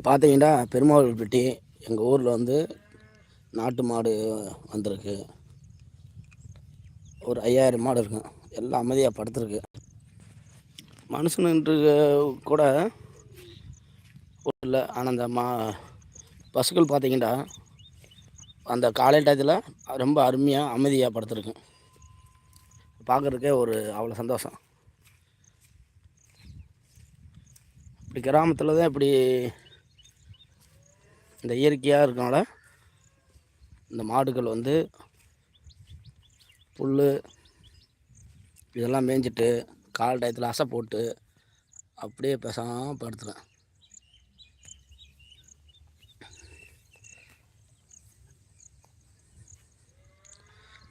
பார்த்தீங்கன்னா பெருமாள்பட்டி எங்கள் ஊரில் வந்து நாட்டு மாடு வந்திருக்கு. ஒரு 5000 மாடு இருக்கும். எல்லாம் அமைதியாக படுத்துருக்கு. மனுஷனுன்று கூட இல்லை. ஆனால் அந்த பசுக்கள் பார்த்தீங்கன்னா அந்த காலை டயத்தில் ரொம்ப அருமையாக அமைதியாக படுத்துருக்கு. பார்க்குறதுக்கே ஒரு அவ்வளோ சந்தோஷம். இப்படி கிராமத்தில் தான் இப்படி இந்த இயற்கையாக இருக்கனால இந்த மாடுகள் வந்து புல் இதெல்லாம் மேய்ஞ்சிட்டு கால் டயத்தில் அசை போட்டு அப்படியே பேசாமல் படுத்துறேன்.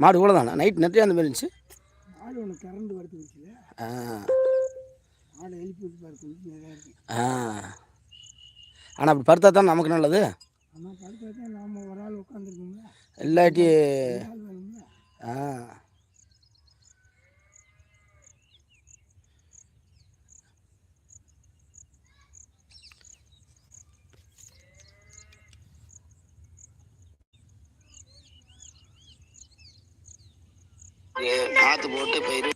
மாடு கூட தானே நைட் நெட்டையாக அந்த மாதிரி இருந்துச்சு. மாடு ஒன்று கரண்டு படுத்துக்கிச்சு. மாடு எழுப்பி பார்த்து. ஆனால் அப்படி படுத்தா தான் நமக்கு நல்லது. ஆனால் படுத்தா தான் நாம் ஒரு ஆள் உட்காந்துருக்கோம்ல. இல்லாட்டி காற்று போட்டு பயிர்